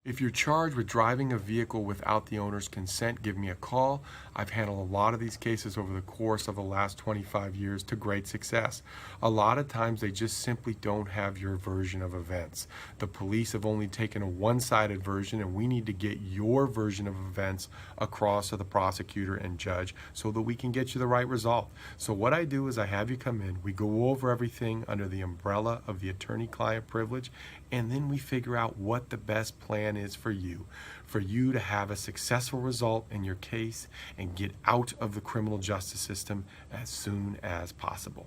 If you're charged with driving a vehicle without the owner's consent, give me a call. I've handled a lot of these cases over the course of the last 25 years to great success. A lot of times they just simply don't have your version of events. The police have only taken a one-sided version, and we need to get your version of events across to the prosecutor and judge so that we can get you the right result. So what I do is I have you come in, we go over everything under the umbrella of the attorney-client privilege, and then we figure out what the best plan is for you to have a successful result in your case and get out of the criminal justice system as soon as possible.